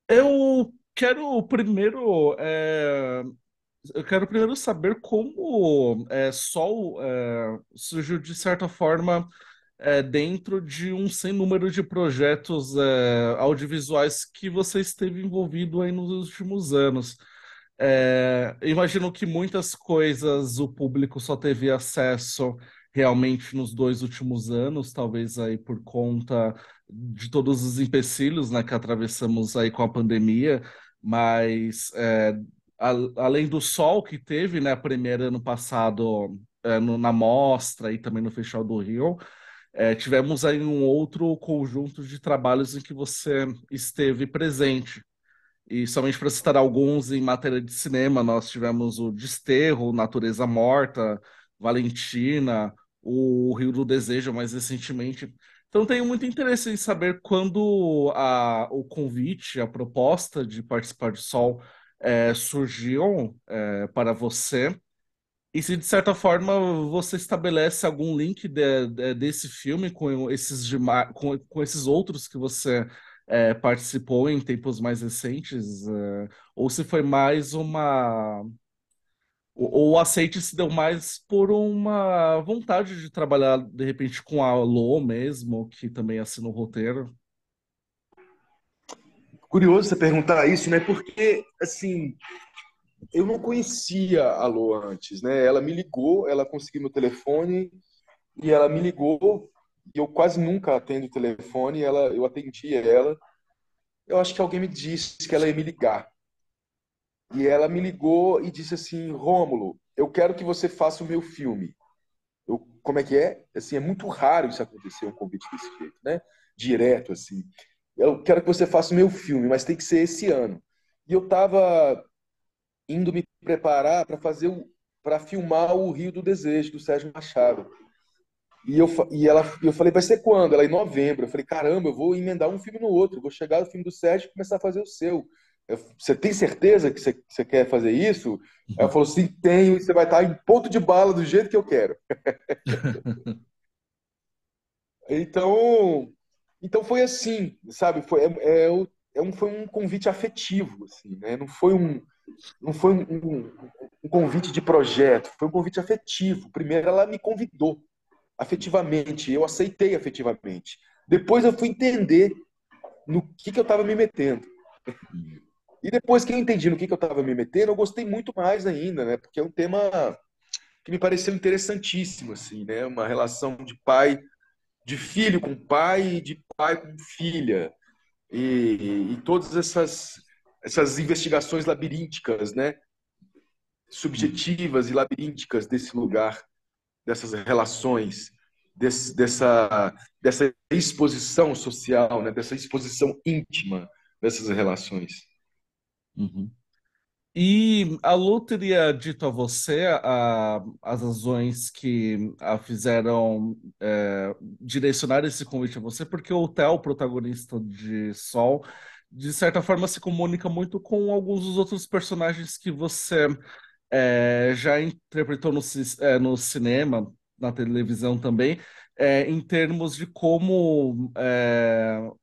Eu quero primeiro, eu quero primeiro saber como Sol surgiu de certa forma dentro de um sem número de projetos audiovisuais que você esteve envolvido aí nos últimos anos. Eu imagino que muitas coisas o público só teve acesso realmente nos 2 últimos anos, talvez aí por conta de todos os empecilhos, né, que atravessamos aí com a pandemia, mas além do Sol que teve, né, a premiere ano passado na Mostra e também no Festival do Rio, tivemos aí um outro conjunto de trabalhos em que você esteve presente. E somente para citar alguns em matéria de cinema, nós tivemos o Desterro, Natureza Morta, Valentina, o Rio do Desejo mais recentemente. Então tenho muito interesse em saber quando o convite, a proposta de participar de Sol surgiu para você. E se de certa forma você estabelece algum link desse filme com com esses outros que você participou em tempos mais recentes, ou se foi mais ou o aceite se deu mais por uma vontade de trabalhar de repente com a Lô mesmo, que também assina o roteiro. Curioso você perguntar isso, né? Porque, assim, eu não conhecia a Lô antes, né? Ela me ligou, ela conseguiu meu telefone e ela me ligou. E eu quase nunca atendo o telefone, eu atendi ela. Eu acho que alguém me disse que ela ia me ligar. E ela me ligou e disse assim: Rômulo, eu quero que você faça o meu filme. Como é que é? Assim, é muito raro isso acontecer, um convite desse jeito, né? Direto, assim. Eu quero que você faça o meu filme, mas tem que ser esse ano. E eu estava indo me preparar para filmar o Rio do Desejo do Sérgio Machado. E eu falei, vai ser quando? Ela, em novembro. Eu falei, caramba, eu vou emendar um filme no outro. Eu vou chegar no filme do Sérgio e começar a fazer o seu. Você tem certeza que você quer fazer isso? Aí ela falou, sim, tenho. E você vai estar em ponto de bala do jeito que eu quero. Então, então foi assim, sabe? Foi um convite afetivo, assim, né? Não foi um convite de projeto, foi um convite afetivo. Primeiro, ela me convidou afetivamente, eu aceitei afetivamente. Depois, eu fui entender no que eu estava me metendo. E depois que eu entendi no que eu estava me metendo, eu gostei muito mais ainda, né? Porque é um tema que me pareceu interessantíssimo, assim, né? Uma relação de filho com pai e de pai com filha. E todas essas investigações labirínticas, né? Subjetivas e labirínticas desse lugar, dessas relações, dessa exposição social, né? Dessa exposição íntima dessas relações. Uhum. E a Lu teria dito a você as razões que a fizeram direcionar esse convite a você, porque o Theo, protagonista de Sol, de certa forma se comunica muito com alguns dos outros personagens que você já interpretou no cinema, na televisão também, em termos de como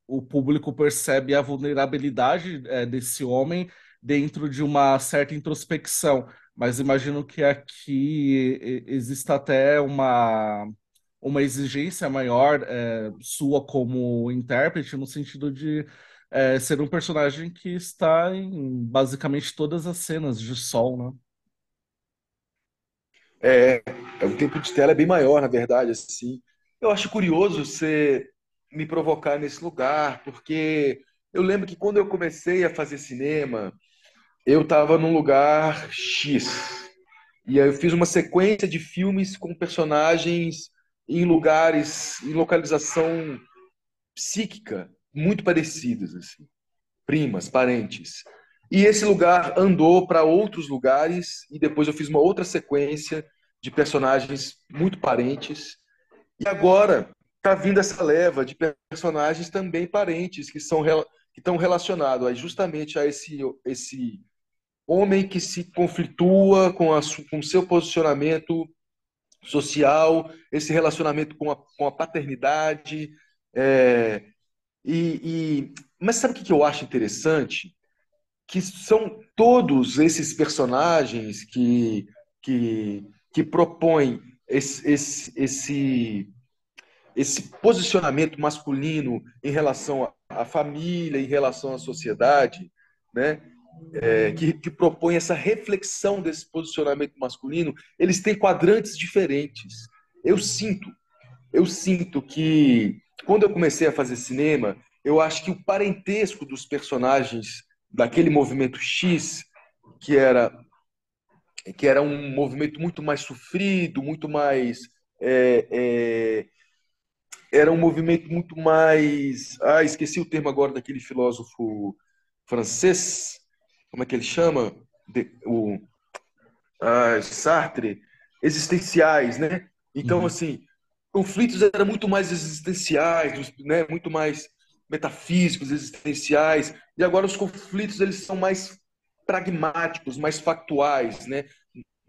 o público percebe a vulnerabilidade desse homem dentro de uma certa introspecção. Mas imagino que aqui exista até uma exigência maior sua como intérprete, no sentido de ser um personagem que está em basicamente todas as cenas de Sol, né? É, o tempo de tela é bem maior, na verdade, assim. Eu acho curioso você me provocar nesse lugar, porque eu lembro que quando eu comecei a fazer cinema, eu estava num lugar X. E aí eu fiz uma sequência de filmes com personagens em lugares, em localização psíquica muito parecidas, assim, primas, parentes. E esse lugar andou para outros lugares e depois eu fiz uma outra sequência de personagens muito parentes. E agora está vindo essa leva de personagens também parentes que estão relacionados justamente a esse homem que se conflitua com o seu posicionamento social, esse relacionamento com a paternidade, é, Mas sabe o que que eu acho interessante? Que são todos esses personagens que propõem esse posicionamento masculino em relação à família, em relação à sociedade, né? Que propõe essa reflexão desse posicionamento masculino, eles têm quadrantes diferentes. Eu sinto, eu sinto que quando eu comecei a fazer cinema, eu acho que o parentesco dos personagens daquele movimento X, que era que era um movimento muito mais sofrido, muito mais é, é, era um movimento muito mais. Ah, esqueci o termo agora daquele filósofo francês. Como é que ele chama? Sartre. Existenciais, né? Então, Uhum. assim, conflitos eram muito mais existenciais, né? Muito mais metafísicos, existenciais. E agora os conflitos eles são mais pragmáticos, mais factuais, né?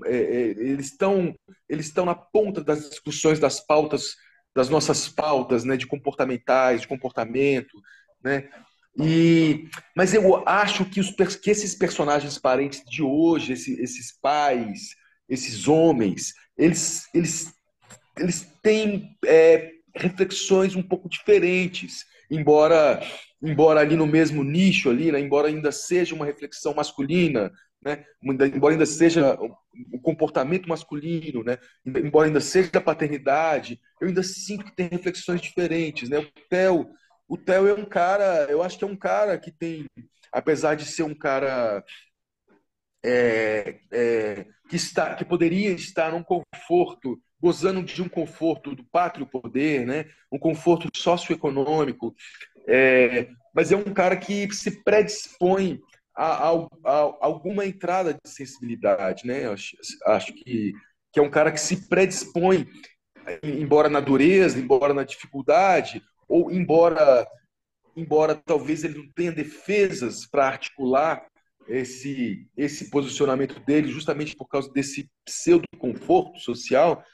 Eles estão na ponta das discussões das pautas, das nossas pautas, né, de comportamentais, de comportamento, né? Mas eu acho que esses personagens parentes de hoje, esses pais, esses homens, eles têm reflexões um pouco diferentes, embora ali no mesmo nicho ali, né, embora ainda seja uma reflexão masculina, né, embora ainda seja o comportamento masculino, né, embora ainda seja a paternidade, eu ainda sinto que tem reflexões diferentes, né? O Theo é um cara, eu acho que é um cara que tem, apesar de ser um cara que poderia estar num conforto, gozando de um conforto do pátrio poder, né? Um conforto socioeconômico, mas é um cara que se predispõe a alguma entrada de sensibilidade, né? Acho que é um cara que se predispõe, embora na dureza, embora na dificuldade, ou embora talvez ele não tenha defesas para articular esse posicionamento dele, justamente por causa desse pseudo conforto social,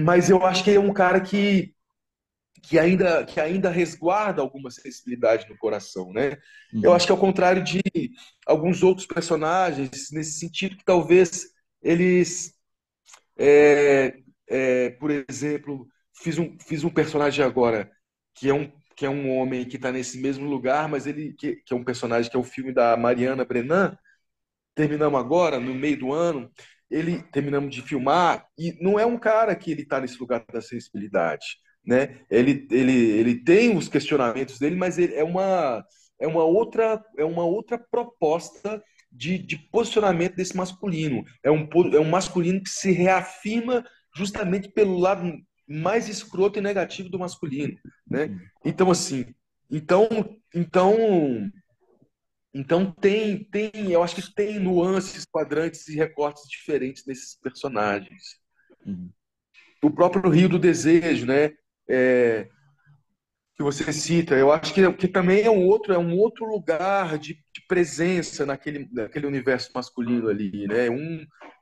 mas eu acho que ele é um cara que ainda resguarda alguma sensibilidade no coração, né? Eu Uhum. acho que ao contrário de alguns outros personagens, nesse sentido que talvez eles, por exemplo, fiz um personagem agora que é um homem que está nesse mesmo lugar, mas que é um personagem que é o filme da Mariana Brennan. Terminamos agora, no meio do ano, ele terminamos de filmar, e não é um cara que ele está nesse lugar da sensibilidade, né? Ele tem os questionamentos dele, mas ele é uma outra proposta de posicionamento desse masculino. É um masculino que se reafirma justamente pelo lado mais escroto e negativo do masculino, né? Uhum. Então, assim, então, então então eu acho que tem nuances, quadrantes e recortes diferentes nesses personagens. Uhum. O próprio Rio do Desejo, né? É, que você cita, eu acho que também é um outro lugar de presença naquele universo masculino ali, né?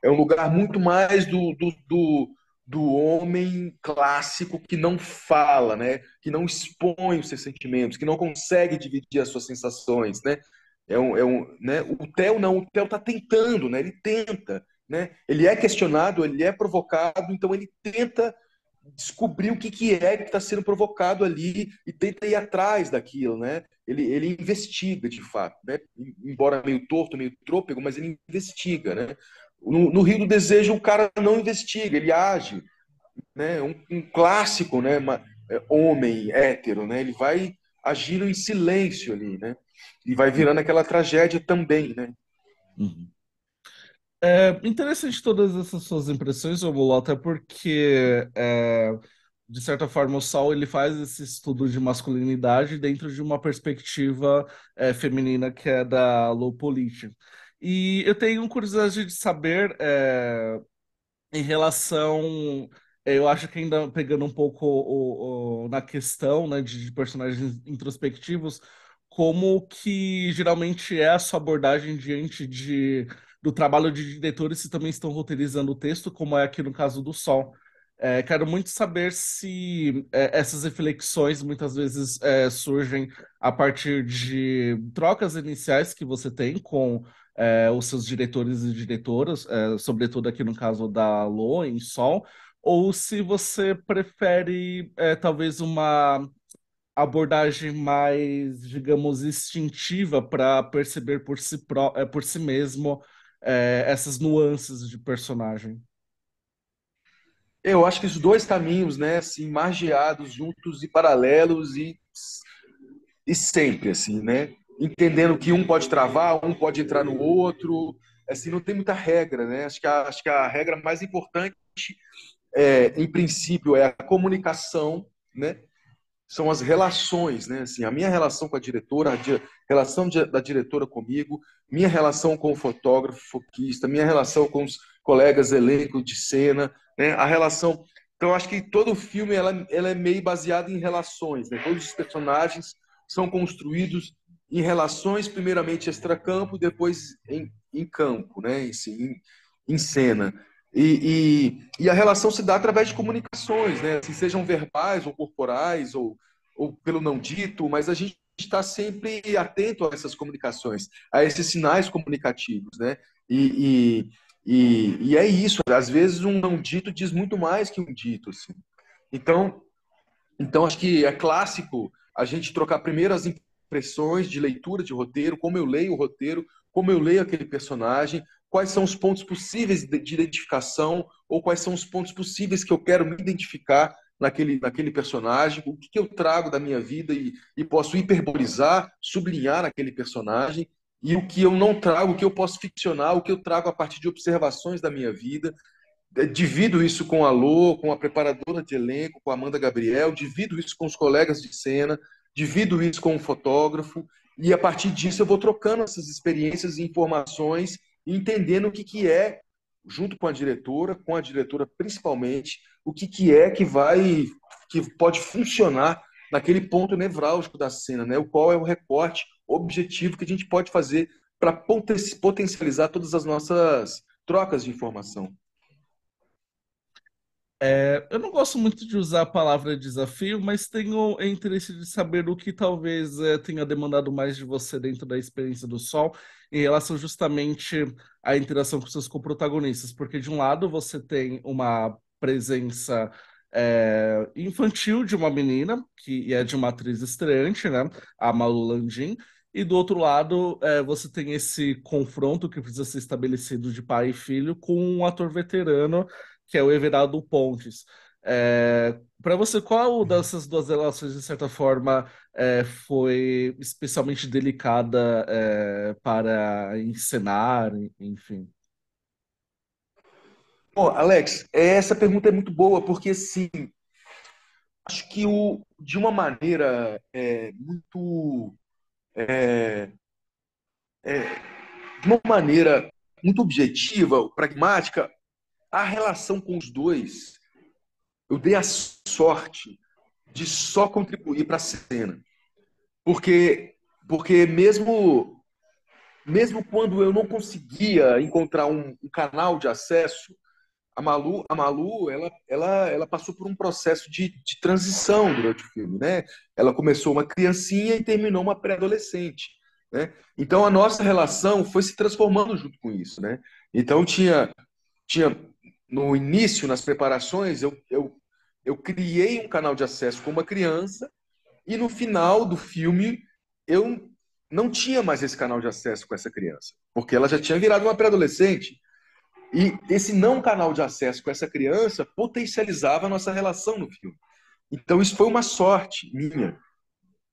É um lugar muito mais do homem clássico que não fala, né? Que não expõe os seus sentimentos, que não consegue dividir as suas sensações, né? Né? O Theo não, o Theo está tentando, né? Ele tenta, né? Ele é questionado, ele é provocado, então ele tenta descobrir o que, que é que está sendo provocado ali e tenta ir atrás daquilo, né? Ele investiga de fato, né? Embora meio torto, meio trôpego, mas ele investiga, né? No Rio do Desejo o cara não investiga, ele age, né? Um clássico, né? Homem hétero, né? Ele vai agindo em silêncio ali, né? E vai virando aquela tragédia também, né? Uhum. É interessante todas essas suas impressões, Romulo, até porque, de certa forma, o Saul ele faz esse estudo de masculinidade dentro de uma perspectiva, feminina que é da low política. E eu tenho curiosidade de saber, em relação, eu acho que ainda pegando um pouco na questão, né, de personagens introspectivos, como que geralmente é a sua abordagem diante do trabalho de diretores que também estão roteirizando o texto, como é aqui no caso do Sol. Quero muito saber se essas reflexões muitas vezes surgem a partir de trocas iniciais que você tem com os seus diretores e diretoras, sobretudo aqui no caso da Lô, em Sol, ou se você prefere talvez uma abordagem mais, digamos, instintiva para perceber por si mesmo essas nuances de personagem. Eu acho que os dois caminhos, né, assim, margeados, juntos e paralelos e sempre, assim, né? Entendendo que um pode travar, um pode entrar no outro, assim, não tem muita regra, né? Acho que a regra mais importante, em princípio, é a comunicação, né? São as relações, né? Assim, a minha relação com a diretora, relação da diretora comigo, minha relação com o fotógrafo, foquista, minha relação com os colegas elenco de cena, né? A relação. Então, eu acho que todo o filme ela é meio baseado em relações, né? Todos os personagens são construídos em relações, primeiramente extracampo, depois em campo, né? Em cena. E a relação se dá através de comunicações, né? Assim, sejam verbais ou corporais ou pelo não dito, mas a gente está sempre atento a essas comunicações, a esses sinais comunicativos, né? E, e é isso. Às vezes um não dito diz muito mais que um dito, assim. Então, então, acho que é clássico a gente trocar primeiro as impressões de leitura de roteiro, como eu leio o roteiro, como eu leio aquele personagem, quais são os pontos possíveis de identificação, ou quais são os pontos possíveis que eu quero me identificar naquele personagem, o que eu trago da minha vida e posso hiperbolizar, sublinhar naquele personagem, e o que eu não trago, o que eu posso ficcionar, o que eu trago a partir de observações da minha vida. Divido isso com a Lô, com a preparadora de elenco, com a Amanda Gabriel, divido isso com os colegas de cena, divido isso com o fotógrafo, e a partir disso eu vou trocando essas experiências e informações, e entendendo o que é, junto com a diretora principalmente, o que é que pode funcionar naquele ponto nevrálgico da cena, né? O qual é o recorte objetivo que a gente pode fazer para potencializar todas as nossas trocas de informação. Eu não gosto muito de usar a palavra desafio, mas tenho interesse de saber o que talvez tenha demandado mais de você dentro da experiência do Sol, em relação justamente à interação com seus coprotagonistas. Porque, de um lado, você tem uma presença infantil de uma menina, que é de uma atriz estreante, né? A Malu Landin. E do outro lado, você tem esse confronto que precisa ser estabelecido de pai e filho com um ator veterano que é o Everaldo Pontes. Para você, qual dessas duas relações, de certa forma, foi especialmente delicada para encenar, enfim? Pô, Alex, essa pergunta é muito boa, porque sim, acho que de uma maneira de uma maneira muito objetiva, pragmática, a relação com os dois, eu dei a sorte de só contribuir para a cena. Porque, porque mesmo quando eu não conseguia encontrar um canal de acesso, a Malu ela passou por um processo de transição durante o filme, né? Ela começou uma criancinha e terminou uma pré-adolescente, né? Então a nossa relação foi se transformando junto com isso, né? Então tinha no início, nas preparações, eu criei um canal de acesso com uma criança e no final do filme eu não tinha mais esse canal de acesso com essa criança, porque ela já tinha virado uma pré-adolescente. E esse não canal de acesso com essa criança potencializava a nossa relação no filme. Então isso foi uma sorte minha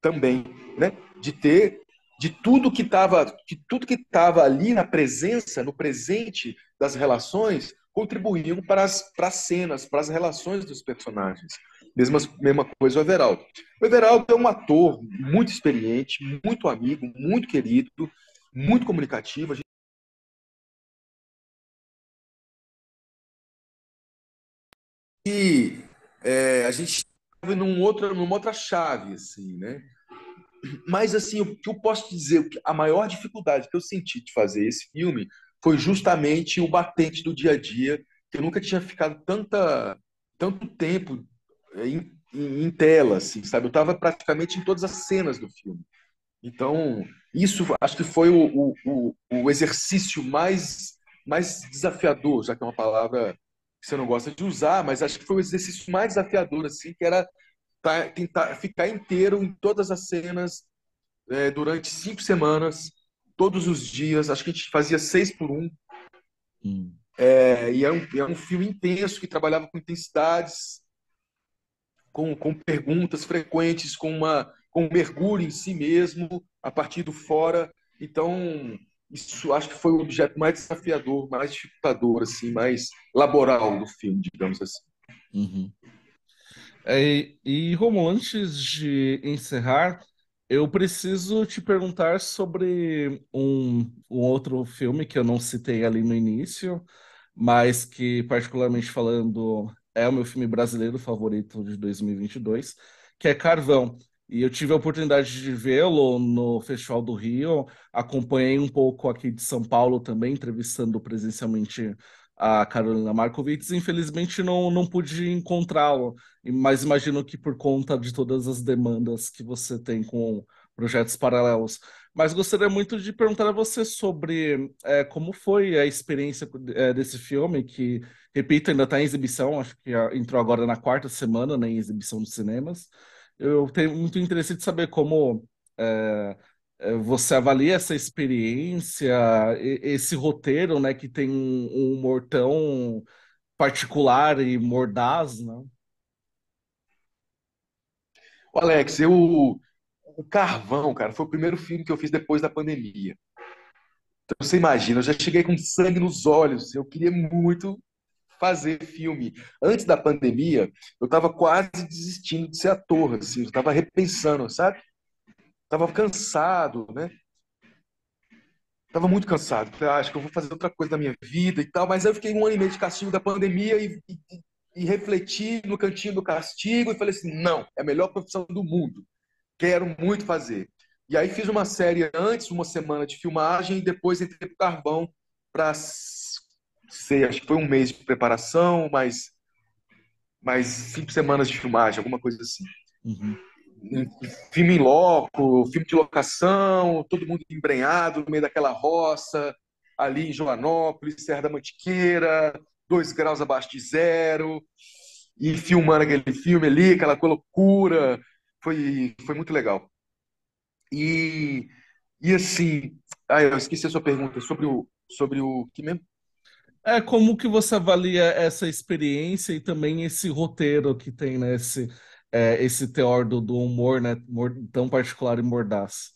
também, né? De ter de tudo que estava ali na presença, no presente das relações, contribuíam para as cenas, para as relações dos personagens. Mesma coisa o Everaldo. O Everaldo é um ator muito experiente, muito amigo, muito querido, muito comunicativo. E a gente estava numa outra chave, assim, né? Mas, assim, o que eu posso dizer, a maior dificuldade que eu senti de fazer esse filme foi justamente o batente do dia a dia, que eu nunca tinha ficado tanta. tanto tempo em tela, assim, sabe? Eu estava praticamente em todas as cenas do filme. Então, isso acho que foi o exercício mais desafiador, já que é uma palavra que você não gosta de usar, mas acho que foi o exercício mais desafiador, assim, que era tentar ficar inteiro em todas as cenas durante 5 semanas, todos os dias. Acho que a gente fazia 6 por 1. Hum. E é um filme intenso que trabalhava com intensidades, com perguntas frequentes, com um mergulho em si mesmo, a partir do fora. Então, isso acho que foi o objeto mais desafiador, mais dificultador, assim, mais laboral do filme, digamos assim. Uhum. Romulo, antes de encerrar, eu preciso te perguntar sobre um outro filme que eu não citei ali no início, mas que, particularmente falando, é o meu filme brasileiro favorito de 2022, que é Carvão. E eu tive a oportunidade de vê-lo no Festival do Rio, acompanhei um pouco aqui de São Paulo também, entrevistando presencialmente a Carolina Markovits. Infelizmente não pude encontrá-lo, mas imagino que por conta de todas as demandas que você tem com projetos paralelos. Mas gostaria muito de perguntar a você sobre como foi a experiência desse filme, que, repito, ainda está em exibição, acho que entrou agora na quarta semana, né, em exibição nos cinemas. Eu tenho muito interesse de saber como é, você avalia essa experiência, esse roteiro, né, que tem um humor tão particular e mordaz, né? O Alex, o Carvão, cara, foi o primeiro filme que eu fiz depois da pandemia. Então, você imagina, eu já cheguei com sangue nos olhos. Eu queria muito fazer filme. Antes da pandemia, eu estava quase desistindo de ser ator, assim, eu estava repensando, sabe? Tava cansado, né? Tava muito cansado. Falei, acho que eu vou fazer outra coisa da minha vida e tal. Mas aí eu fiquei 1 ano e meio de castigo da pandemia e refleti no cantinho do castigo e falei assim: não, é a melhor profissão do mundo. Quero muito fazer. E aí fiz uma série antes, 1 semana de filmagem, e depois entrei pro Carvão para sei, acho que foi 1 mês de preparação, mais 5 semanas de filmagem, alguma coisa assim. Uhum. Filme em loco, filme de locação, todo mundo embrenhado no meio daquela roça, ali em Joanópolis, Serra da Mantiqueira, 2 graus abaixo de zero, e filmando aquele filme ali, aquela loucura. Foi muito legal. E, e assim, eu esqueci a sua pergunta sobre o que mesmo? Como que você avalia essa experiência e também esse roteiro que tem, né, esse teor do humor, né, tão particular e mordaz?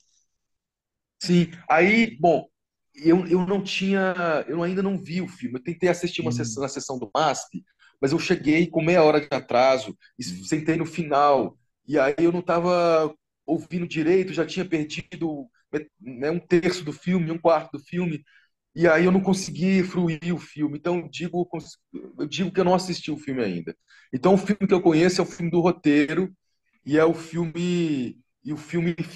Sim, aí, bom, eu não tinha, eu ainda não vi o filme. Eu tentei assistir uma sessão, Hum, na sessão do MASP, mas eu cheguei com meia hora de atraso e hum, sentei no final. E aí eu não estava ouvindo direito, já tinha perdido, né, 1/3 do filme, 1/4 do filme. E aí eu não consegui fruir o filme. Então eu digo que eu não assisti o filme ainda. Então o filme que eu conheço é o filme do roteiro e é o filme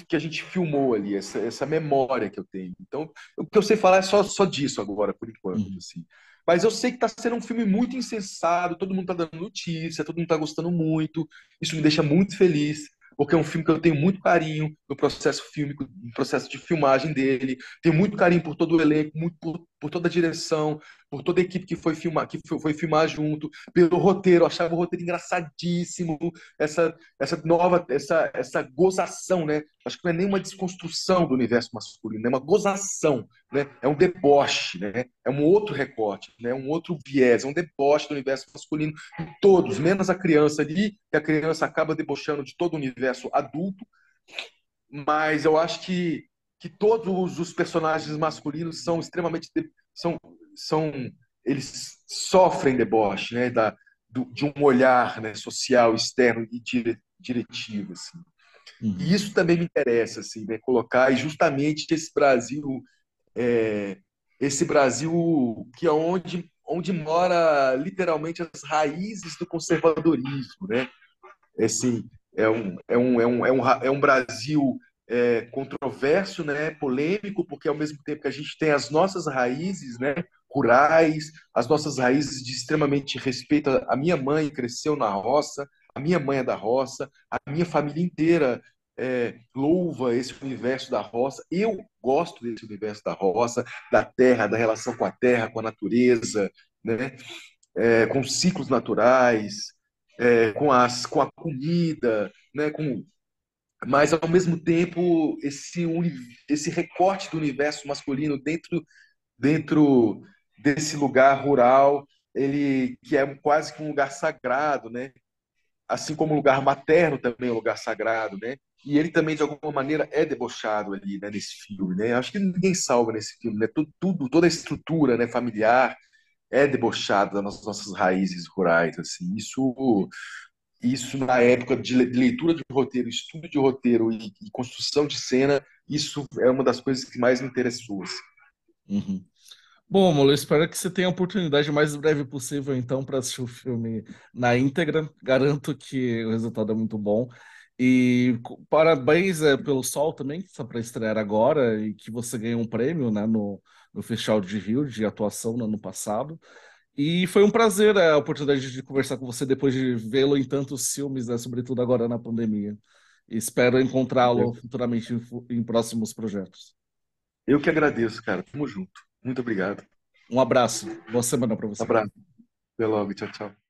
que a gente filmou ali, essa memória que eu tenho. Então, o que eu sei falar é só disso agora, por enquanto, hum. assim. Mas eu sei que está sendo um filme muito insensado, todo mundo está dando notícia, todo mundo está gostando muito. Isso me deixa muito feliz, porque é um filme que eu tenho muito carinho no processo fílmico, no processo de filmagem dele. Tenho muito carinho por todo o elenco, muito por toda a direção, por toda a equipe que foi filmar, que foi filmar junto, pelo roteiro. Eu achava o roteiro engraçadíssimo, essa nova, essa gozação, né? Acho que não é nenhuma desconstrução do universo masculino, é uma gozação, né? É um deboche, né? É um outro recorte, né? É um outro viés, é um deboche do universo masculino em todos, menos a criança ali, que a criança acaba debochando de todo o universo adulto, mas eu acho que todos os personagens masculinos são extremamente são eles sofrem deboche, né, de um olhar, né, social externo e diretivo, assim. E Uhum. isso também me interessa, assim, né, colocar e justamente é, esse Brasil que é onde mora literalmente as raízes do conservadorismo, né? Assim, é um Brasil controverso, né, polêmico, porque ao mesmo tempo que a gente tem as nossas raízes, né, rurais, as nossas raízes de extremamente respeito. A minha mãe cresceu na roça, a minha mãe é da roça, a minha família inteira louva esse universo da roça. Eu gosto desse universo da roça, da terra, da relação com a terra, com a natureza, né? Com os ciclos naturais, com a comida, né? Mas ao mesmo tempo esse recorte do universo masculino dentro desse lugar rural, ele que é quase que um lugar sagrado, né? Assim como o lugar materno também é um lugar sagrado, né? E ele também, de alguma maneira, é debochado ali, né, nesse filme, né? Acho que ninguém salva nesse filme, né? Toda a estrutura, né, familiar é debochada das nossas raízes rurais, assim. Isso na época de leitura de roteiro, estudo de roteiro e construção de cena, isso é uma das coisas que mais me interessou, assim. Uhum. Bom, Molo, eu espero que você tenha a oportunidade o mais breve possível, então, para assistir o filme na íntegra. Garanto que o resultado é muito bom. E parabéns pelo Sol também, que está para estrear agora, e que você ganhou um prêmio, né, no Festival de Rio de atuação no ano passado. E foi um prazer a oportunidade de conversar com você depois de vê-lo em tantos filmes, né, sobretudo agora na pandemia. Espero encontrá-lo futuramente em próximos projetos. Eu que agradeço, cara. Tamo junto. Muito obrigado. Um abraço. Boa semana para você. Abraço. Até logo. Tchau, tchau.